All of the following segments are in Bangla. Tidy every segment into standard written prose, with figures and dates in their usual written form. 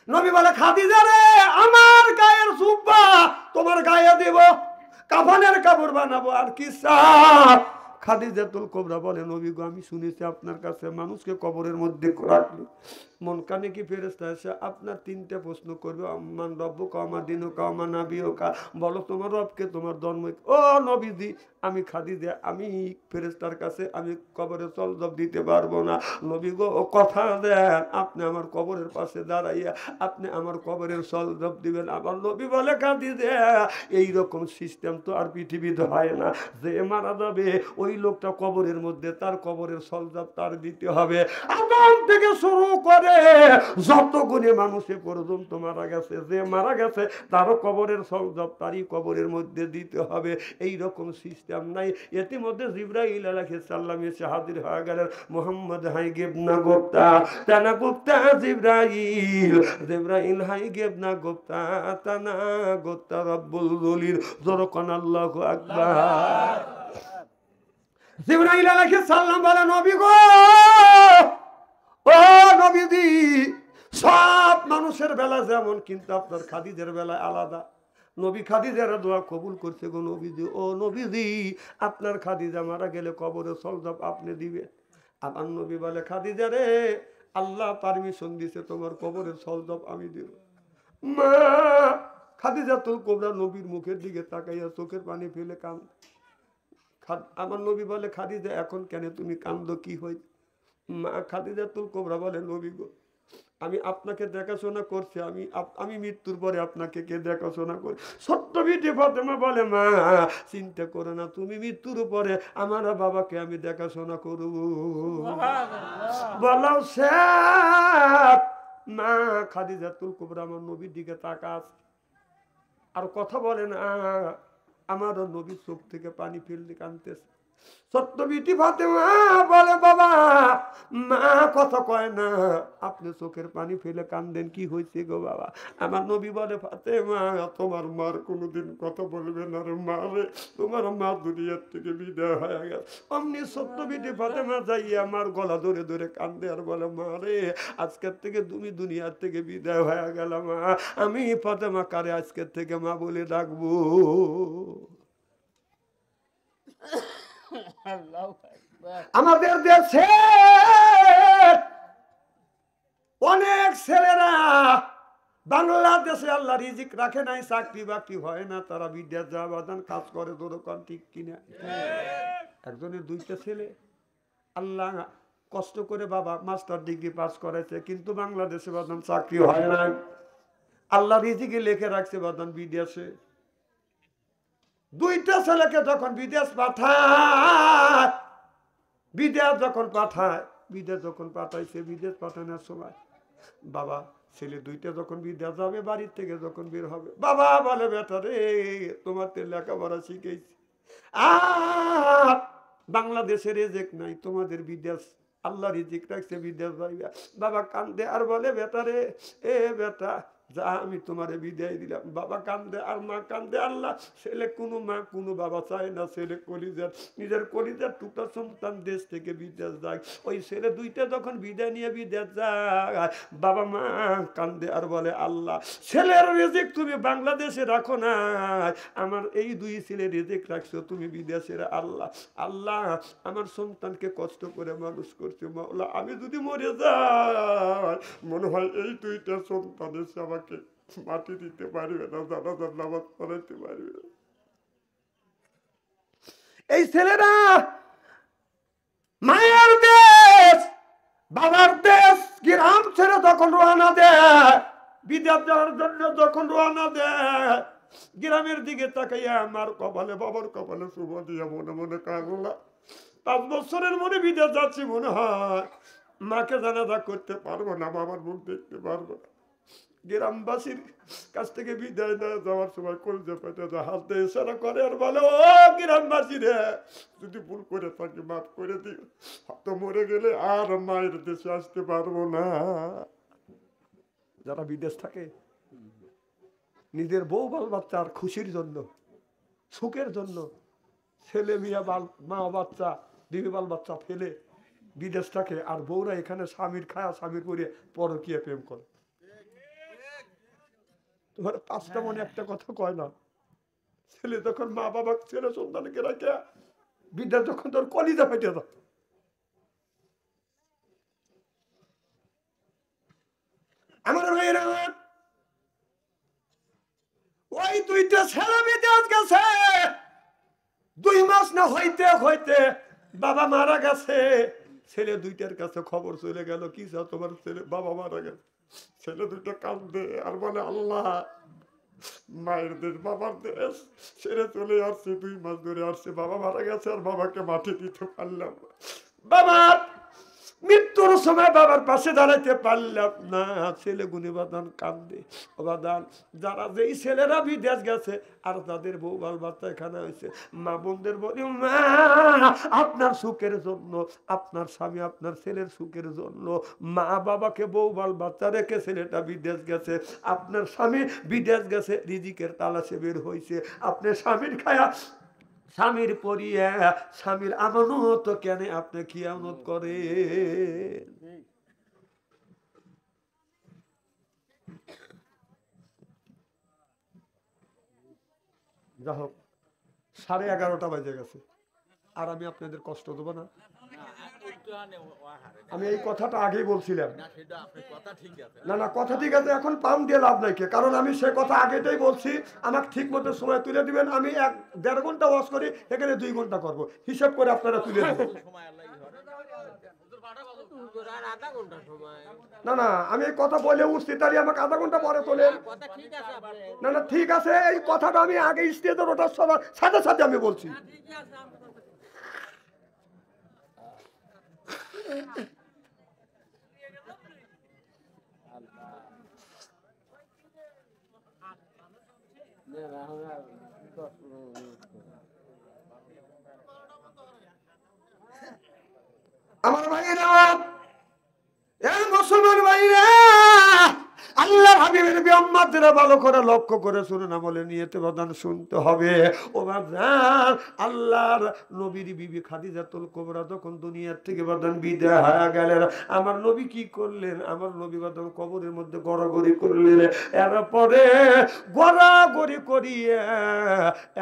নবী বলে খাদিজা রে আমার গায়ের জুব্বা তোমার গায়ে দেব, কাফনের কাপড় বানাবো, আর কি চাও? খাদিজাতুল কুবরা বলে নবী গো আমি শুনেছি আপনার কাছে মানুষকে কবরের মধ্যে রাখলে মন কানে কি ফেরেশতা এসে আপনার তিনটা প্রশ্ন করবে, আম্মান রব্বুকা ওয়া মা দীনুকা ওয়া মা নাবিয়ুকা, বলো তোমার রবকে, তোমার ধর্ম। ও নবীজি আমি খাদিজা, আমি ফেরেশতার কাছে আমি কবরে সলজব দিতে পারবো না। নবী গো ও কথা দেন আপনি আমার কবরের পাশে দাঁড়াইয়া আপনি আমার কবরের সলজব দিবেন। আমার নবী বলে খাদিজা এইরকম সিস্টেম তো আর পৃথিবীতে হয় না, যে মারা যাবে ওই লোকটা কবরের মধ্যে তার কবরের সলজব তার দিতে হবে। আদম থেকে শুরু করে যতগুলি মানুষে পর্যন্ত মারা গেছে, যে মারা গেছে তারও কবরের সলজব তারই কবরের মধ্যে দিতে হবে। এই রকম সিস্টেম নাই। ইতিমধ্যে জিবরাইল আলাইহিস সালাম এসে হাজির হয়ে গেলেন, মুহাম্মদ হাই গেবনা গোপ্তা তানা গোপ্তা জিবরাইল, জিবরাইল হাই গেবনা গোপ্তা তানা গোপ্তা রব্বুল জলিল, জরকান আল্লাহু আকবার। জিবরাইল আলাইহিস সালাম বলে নবী গো ও নবীজি সব মানুষের বেলা যেমন, কিন্তু আপনার খাদিজার বেলায় আলাদা। নবী খাদিজার দোয়া কবুল করছে গো নবীজি। ও নবীজি আপনার খাদিজা মারা গেলে কবরে সলজব আপনি দিবেন। আমার নবী বলে খাদিজা রে আল্লাহ পারমিশন দিছে তোমার কবরের সলজব আমি দিব। মা খাদিজাতুল কুবরা নবীর মুখের দিকে তাকাইয়া চোখের পানি ফেলে কাঁদ। আমার নবী বলে খাদিজা এখন কেন তুমি কান্দো, কি হই? মা খাদিজাতুল কুবরা বলে নবী গো আমি আপনাকে দেখাশোনা করছি, আমি মৃত্যুর পরে আপনাকে কে দেখাশোনা করি? ছোট্ট বিটি ফাতেমা বলে মা চিন্তা করো না, তুমি মৃত্যুর পরে আমার বাবাকে আমি দেখাশোনা করব। বলাও সে মা খাদিজাতুল কুবরা আমার নবীর দিকে তাকাস আর কথা বলে না। আমার নবীর চোখ থেকে পানি ফেলতে কাঁদতেছে। ছোট্ট বিটি ফাতেমা বলে বাবা মা কথা কয় না, আপনি চোখের পানি ফেলে কান্দেন, কি হয়েছে গো বাবা? আমার নবী বলে ফাতেমা তোমার মার কোনোদিন কথা বলবে না রে মা রে, তোমার মা দুনিয়ার থেকে বিদায় হয়ে গেছে। অমনি ছোট্ট বিটি ফাতেমা যাইয়া আমার গলা ধরে ধরে কান্দে আর বলে মা রে আজকের থেকে তুমি দুনিয়ার থেকে বিদায় হয়ে গেল মা, আমি ফাতেমা কারে আজকের থেকে মা বলে ডাকবো? আমাদের দেশে অনেক ছেলেরা বাংলাদেশে আল্লাহ রিজিক রাখে নাই, চাকরি বাকরি হয় না, তারা বিদেশ যাওয়া বাদান কাজ করে দোকান, ঠিক কিনা? একজনের দুইটা ছেলে আল্লাহ কষ্ট করে বাবা মাস্টার ডিগ্রি পাস করেছে, কিন্তু বাংলাদেশে বাদান চাকরি হয় না। আল্লাহ রিজিকে লিখে রাখছে বাদান বিদেশে। দুইটা ছেলেকে যখন বিদেশ পাঠায়, বিদেশ যখন পাঠাইছে, বিদেশ পাঠানোর সময় বাবা ছেলে দুইটা যখন বিদেশ যাবে, বাড়ির থেকে যখন বের হবে, বাবা বলে বেটা রে তোমার তো লেখাপড়া শিখেছি, আর বাংলাদেশের রিজিক নাই, তোমাদের বিদেশ আল্লাহ রিজিক রাখছে, বিদেশ যাইবা। বাবা কান্দে আর বলে বেটা রে এ বেটা যা আমি তোমারে বিদায় দিলাম। বাবা কান্দে আর মা কান্দে। আল্লাহ ছেলে কোনো মা কোনো বাবা চায় না ছেলে কলিজার নিজের কলিজার টুকরা সন্তান দেশ থেকে বিদেশ যায়। ওই ছেলে দুইটা যখন বিদায় নিয়ে বিদেশ যায়, বাবা মা কান্দে আর বলে আল্লাহ ছেলের রিজিক তুমি বাংলাদেশে রাখো না, আমার এই দুই ছেলে রিজিক রাখছো তুমি বিদেশের। আল্লাহ আল্লাহ আমার সন্তানকে কষ্ট করে মানুষ করছে, মাওলা আমি যদি মরে যাই মনে হয় এই দুইটা সন্তান এসে আমাকে মাটি দিতে পারবে না, জানাজার নামাজ পড়াইতে পারবে না। এই ছেলেরা মায়ের দেশ বাবার দেশ গ্রাম ছেড়ে যখন রওনা দেয়, বিদেশ যাওয়ার জন্য যখন রওনা দেয়, গ্রামের দিকে তাকাইয়া আমার কপালে বাবার কপালে শুভ দিয়ে মনে মনে কাঁদলা। 5 বছরের মনে বিদেশ যাচ্ছি, মনে হয় মাকে জানাজা করতে পারবো না, বাবার মুখ দেখতে পারবো না। গ্রামবাসীর কাছ থেকে বিদায় না যাওয়ার সময় কলজা পেটে হাতে ইশারা করে আর বলে ও গ্রামবাসী রে যদি ভুল করে থাকি মাফ করে দিও, হয়তো মরে গেলে আর মায়ের দেশে আসতে পারবো না। যারা বিদেশ থাকে নিজের বউ বাল বাচ্চার খুশির জন্য সুখের জন্য ছেলে মিয়া মা বাচ্চা বিবি বাল বাচ্চা ফেলে বিদেশ থাকে, আর বউরা এখানে স্বামীর খায়া স্বামীর করে পরকীয়া প্রেম করে। তোমার 5টা মনে একটা কথা কয় না। ছেলে যখন মা বাবা ছেলে সন্তানকে রাখে বিদ্যা যখন তোর কলিজা ফেটে দাও। আমার ভাইয়েরা, ওই 2টা ছেলে বিদেশ গেছে, 2 মাস না হইতে হইতে বাবা মারা গেছে। ছেলে 2টার কাছে খবর চলে গেল, কি চাও তোমার ছেলে বাবা মারা গেছে। ছেলে 2টা কাঁদে আর বলে, আল্লাহ, মায়ের দেশ বাবার দেশ ছেড়ে চলে আসছে, 2 মাস ধরে আসছে, বাবা মারা গেছে আর বাবাকে মাঠে দিতে পারলাম না। বাবার মৃত্যুর সময় বাবার পাশে দাঁড়াইতে পারলাম না। ছেলে গুনে বাদান কান্দে। বাদান যারা যেই ছেলেরা বিদেশ গেছে আর তাদের বউ বাল বাচ্চা এখানে হয়েছে, মা বোনদের বলি, মা আপনার সুখের জন্য, আপনার স্বামী আপনার ছেলের সুখের জন্য মা বাবাকে বউ বাল বাচ্চা রেখে ছেলেটা বিদেশ গেছে। আপনার স্বামী বিদেশ গেছে, রিজিকের তালাশে বের হয়েছে। আপনার স্বামীর খায়া স্বামীর পরিয়া স্বামীর আমানত কেন আপনি খিয়ানত করে। যা হোক, 11:30 বাজে গেছে, আর আমি আপনাদের কষ্ট দেবো না। আমি এই কথাটা আগেই বলছিলাম। না না, কথা ঠিক আছে, এখন পাম দিয়ে লাভ নাই, কারণ আমি সে কথা আগেটাই বলছি। আমাকে ঠিক মতো সময় তুলে দিবেন। আমি 1.5 ঘন্টা ওয়াজ করি, এখানে 2 ঘন্টা করব, হিসাব করে আপনারা তুলে দেবেন। না না, আমি এই কথা বলে উঠছি, তাহলে আমাকে আধা ঘন্টা পরে তোলেন। না না, ঠিক আছে, এই কথাটা আমি আগে স্টেজের ওঠার সাথে সাথে আমি বলছি। আমার ভাইরা, এই মুসলমান ভাইরা, আল্লাহর হাবিবের বিয়াম্মাদেরা ভালো করে লক্ষ্য করে শুনুন, আমলে নিয়তে বাদান শুনতে হবে। ও বাদান, আল্লাহর নবীর বিবি খাদিজাতুল কুবরা যখন দুনিয়ার থেকে বাদান বিদায় হয়ে গেলেন, আমার নবী কি করলেন? আমার নবী বাদান কবরের মধ্যে গড়াগড়ি করলেন। এরপরে গড়াগড়ি করিয়ে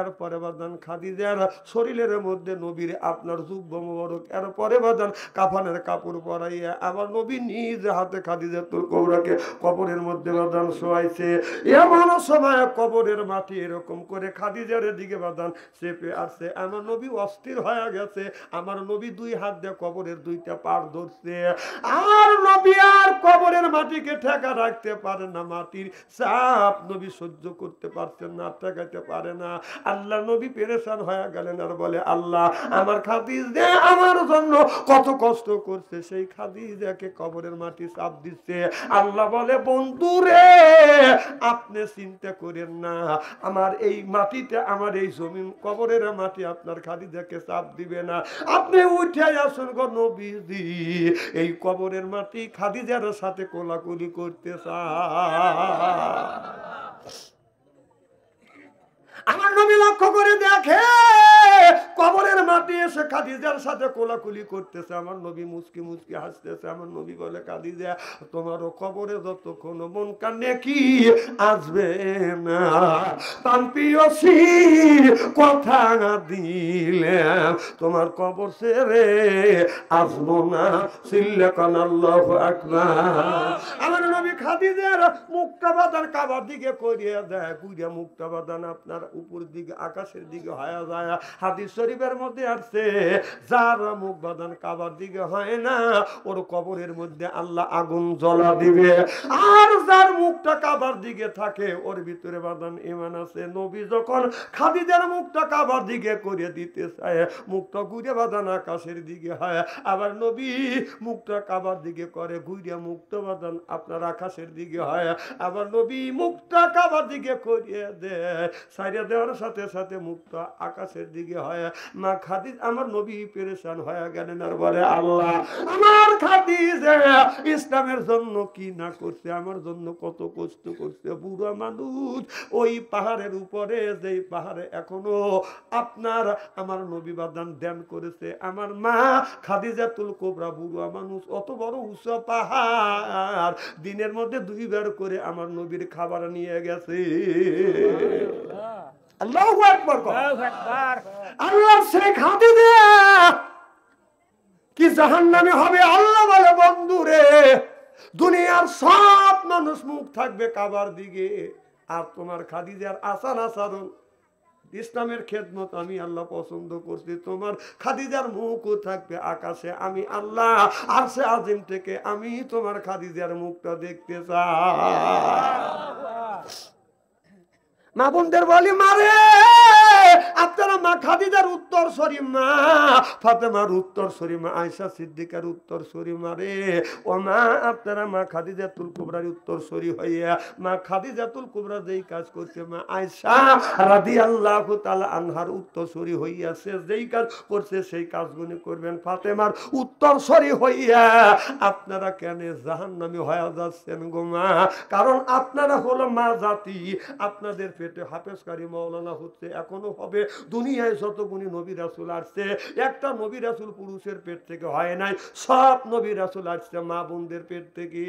এরপরে বাদান খাদিজার শরীরের মধ্যে নবীর আপনার যুব্ব মোবারক, এরপরে বাদান কাফানের কাপড় পরাইয়া আমার নবী নিজ হাতে খাদিজাতুল কুবরাকে কবরের মধ্যে বাদান শোয়াইছে। এমন সময় কবরের মাটি এরকম করে খাদিজার দিকে বাদান চেপে আসছে। আমার নবী অস্থির হয়ে গেছে। আমার নবী 2 হাত দিয়ে কবরের 2টা পার ধরছে। আর নবী আর কবরের মাটিকে ঠেকা রাখতে পারে না, মাটির চাপ নবী সহ্য করতে পারছেন না, ঠেকাইতে পারে না। আল্লাহ নবী পেরেশান হয়ে গেলেন আর বলে, আল্লাহ, আমার খাদিজা আমার জন্য কত কষ্ট করছে, সেই খাদিজাকে কবরের মাটি চাপ দিচ্ছে। আল্লাহ বলে, বন্ধুরে, আপনি চিন্তা করেন না, আমার এই মাটিতে, আমার এই জমিন কবরের মাটি আপনার খাদিজাকে চাপ দিবে না। আপনি উঠে আসুন গো নবীজি, এই কবরের মাটি খাদিজার সাথে কোলাকুলি করতে চায়। আমার নবী লক্ষ্য করে দেখে কবরের মাটি এসে খাদিজার সাথে কোলাকুলি করতেছে। আমার নবী মুচকি মুচকি হাসতেছে। আমার নবী বলে, খাদিজা, তোমারও কবরে যতক্ষণ মন কান্নে কি আসবে না, পাম্পিয়সি কথা দিলাম, তোমার কবর ছেড়ে আসবো না। সিল্লাকান আল্লাহু আকবার। আমার নবী খাদিজার মুখটা বাদান কাবার দিকে করিয়ে দেয়, কুইরা মুখটা বাদান আপনার উপর দিকে আকাশের দিকে হয়ে যায়। হাদিস শরীফের মধ্যে আসছে, যার মুখ বাদান কাবার দিকে হয় না, ওর কবরের মধ্যে আল্লাহ আগুন জ্বলা দিবে। আর যার মুখটা কাবার দিকে থাকে, ওর ভিতরে বাদান ঈমান আছে। নবী যখন খাদিজার মুখটা কাবার দিকে করে দিতে চায়, মুখটা ঘুরে বাদান আকাশের দিকে হয়। আবার নবী মুখটা কাবার দিকে করে, ঘুরে মুখটা বাদান আপনার আকাশের দিকে হয়। আবার নবী মুখটা কাবার দিকে করিয়ে দেয়, সাইডে দেওয়ার সাথে সাথে মুখটা আকাশের দিকে হয়। মা খাদিজ, আমার নবী পেরেশান হয়ে গেলেন আর বলে, আল্লাহ, আমার খাদিজা ইসলামের জন্য কি না করছে, আমার জন্য কত কষ্ট করছে। বুড়া মানুষ ওই পাহাড়ের উপরে, যেই পাহাড়ে এখনো আপনার আমার নবী বাদান ধ্যান করেছে। আমার মা খাদিজাতুল কুবরা বুড়া মানুষ, অত বড় উঁচু পাহাড় দিনের মধ্যে 2 বার করে আমার নবীর খাবার নিয়ে গেছে। আল্লাহু আকবার। আল্লাহ শেখ খাদিজা কি জাহান্নামে হবে? আল্লাহ বলে বন্ধুরে দুনিয়ার সব মানুষ মুখ থাকবে কাবার দিকে, আর তোমার খাদিজার আচার আচরণ ইসলামের খেদমত আমি আল্লাহ পছন্দ করছি। তোমার খাদিজার মুখও থাকবে আকাশে, আমি আল্লাহ আরশে আজিম থেকে আমি তোমার খাদিজার মুখটা দেখতে চাই। মা বোনদের বলি মারে আপনারা মা খাদিজার উত্তর সরি, মা ফাতেমার উত্তর সরি, মা আয়েশা সিদ্দিকার উত্তর সরি মারে। ও মা আপনারা মা খাদিজাতুল কুবরার উত্তর সরি হইয়া মা খাদিজাতুল কুবরা যেই কাজ করছে মা আয়েশা রাদিয়াল্লাহু তাআলা আনহার উত্তর সরি হইয়া সে যেই কাজ করছে সেই কাজগুলো করবেন। ফাতেমার উত্তর সরি হইয়া আপনারা কেন জাহান্নামী হয়ে যাচ্ছেন গো মা? কারণ আপনারা হলো মা জাতি, আপনাদের পেটে হাফেজকারী মাওলানা হচ্ছে, এখনো হবে। দুনিয়ায় যতগুনি নবী রাসূল আসছে একটা নবী রাসূল পুরুষের পেট থেকে হয় নাই, সব নবী রাসূল আসছে মা বোনদের পেট থেকে।